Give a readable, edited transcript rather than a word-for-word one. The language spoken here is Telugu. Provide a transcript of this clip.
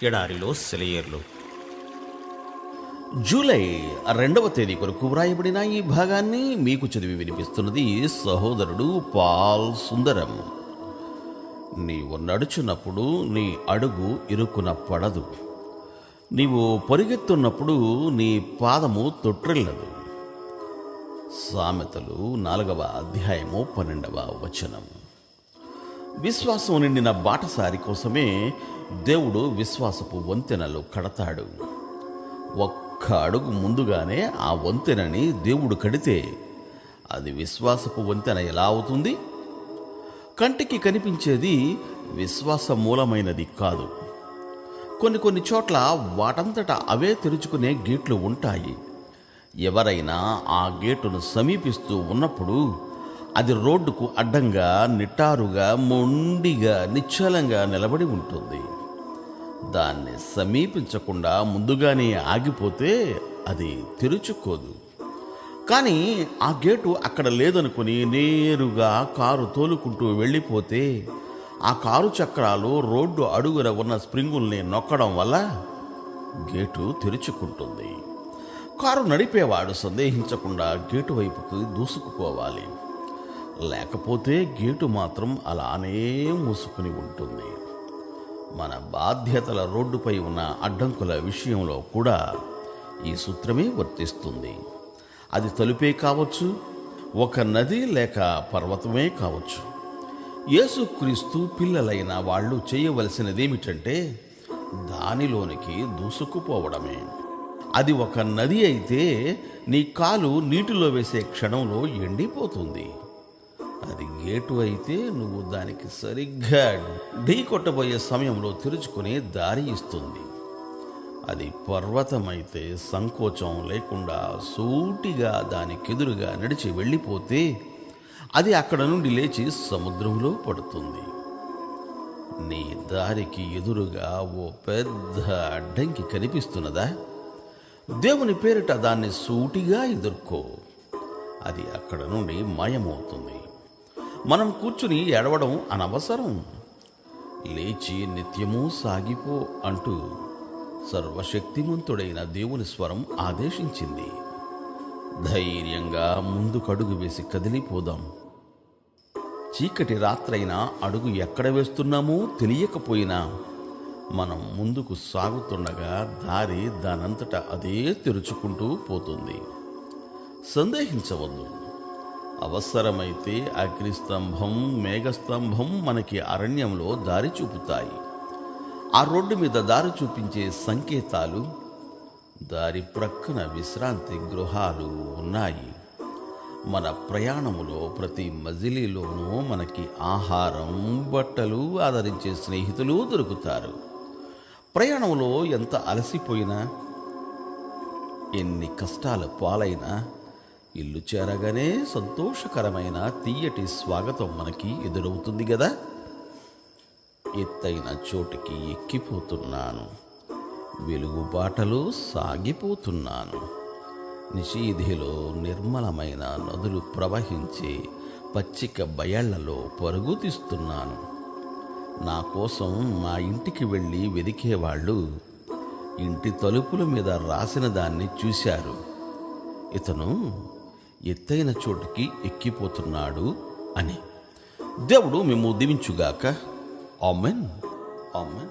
ఎడారిలో సెలయేర్లు. జూలై 2వ తేదీ కొరకు వ్రాయబడిన ఈ భాగాన్ని మీకు చదివి వినిపిస్తున్నది సహోదరుడు పాల్ సుందరం. నీవు నడుచున్నప్పుడు నీ అడుగు ఇరుకున పడదు, నీవు పరిగెత్తున్నప్పుడు నీ పాదము తొట్టిల్లదు. సామెతలు 4వ అధ్యాయము 12వ వచనం. విశ్వాసం నిండిన బాటసారి కోసమే దేవుడు విశ్వాసపు వంతెనలు కడతాడు. ఒక్క అడుగు ముందుగానే ఆ వంతెనని దేవుడు కడితే అది విశ్వాసపు వంతెన ఎలా అవుతుంది? కంటికి కనిపించేది విశ్వాస మూలమైనది కాదు. కొన్ని చోట్ల వాటంతట అవే తెరుచుకునే గేట్లు ఉంటాయి. ఎవరైనా ఆ గేటును సమీపిస్తూ ఉన్నప్పుడు అది రోడ్డుకు అడ్డంగా, నిటారుగా, మొండిగా, నిశ్చలంగా నిలబడి ఉంటుంది. దాన్ని సమీపించకుండా ముందుగానే ఆగిపోతే అది తెరుచుకోదు. కానీ ఆ గేటు అక్కడ లేదనుకుని నేరుగా కారు తోలుకుంటూ వెళ్ళిపోతే ఆ కారు చక్రాలు రోడ్డు అడుగున ఉన్న స్ప్రింగుల్ని నొక్కడం వల్ల గేటు తెరుచుకుంటుంది. కారు నడిపేవాడు సందేహించకుండా గేటు వైపుకు దూసుకుపోవాలి. లేకపోతే గేటు మాత్రం అలానే మూసుకుని ఉంటుంది. మన బాధ్యతల రోడ్డుపై ఉన్న అడ్డంకుల విషయంలో కూడా ఈ సూత్రమే వర్తిస్తుంది. అది తలుపే కావచ్చు, ఒక నది లేక పర్వతమే కావచ్చు. యేసుక్రీస్తు పిల్లలైన వాళ్ళు చేయవలసినదేమిటంటే దానిలోనికి దూసుకుపోవడమే. అది ఒక నది అయితే నీ కాలు నీటిలో వేసే క్షణంలో ఎండిపోతుంది. అది గేటు అయితే నువ్వు దానికి సరిగ్గా ఢీ కొట్టబోయే సమయంలో తెరుచుకుని దారి ఇస్తుంది. అది పర్వతమైతే సంకోచం లేకుండా సూటిగా దానికెదురుగా నడిచి వెళ్ళిపోతే అది అక్కడ నుండి లేచి సముద్రంలో పడుతుంది. నీ దారికి ఎదురుగా ఓ పెద్ద అడ్డంకి కనిపిస్తున్నదా? దేవుని పేరిట దాన్ని సూటిగా ఎదుర్కో. అది అక్కడ నుండి మాయమవుతుంది. మనం కూర్చుని ఏడవడం అనవసరం. లేచి నిత్యము సాగిపో అంటూ సర్వశక్తిమంతుడైన దేవుని స్వరం ఆదేశించింది. ధైర్యంగా ముందుకడుగు వేసి కదిలిపోదాం. చీకటి రాత్రైనా అడుగు ఎక్కడ వేస్తున్నామో తెలియకపోయినా మనం ముందుకు సాగుతుండగా దారి దానంతట అదే తెరుచుకుంటూ పోతుంది. సందేహించవద్దు. అవసరమైతే అగ్నిస్తంభం, మేఘస్తంభం మనకి అరణ్యంలో దారి చూపుతాయి. ఆ రోడ్డు మీద దారి చూపించే సంకేతాలు, దారి ప్రక్కన విశ్రాంతి గృహాలు ఉన్నాయి. మన ప్రయాణములో ప్రతి మజిలీలోనూ మనకి ఆహారం, బట్టలు, ఆదరించే స్నేహితులు దొరుకుతారు. ప్రయాణంలో ఎంత అలసిపోయినా, ఎన్ని కష్టాల పాలైనా ఇల్లు చేరగానే సంతోషకరమైన తీయటి స్వాగతం మనకి ఎదురవుతుంది కదా. ఎత్తైన చోటికి ఎక్కిపోతున్నాను, వెలుగు బాటలో సాగిపోతున్నాను. నిషీధిలో నిర్మలమైన నదులు ప్రవహించే పచ్చిక బయళ్లలో పరుగు తీస్తున్నాను. నా కోసం మా ఇంటికి వెళ్ళి వెదికేవాళ్ళు ఇంటి తలుపుల మీద రాసిన దాన్ని చూశారు. ఇతను ఎత్తైన చోటుకి ఎక్కిపోతున్నాడు అని. దేవుడు మేము దీవించుగాక. ఆమెన్. ఆమెన్.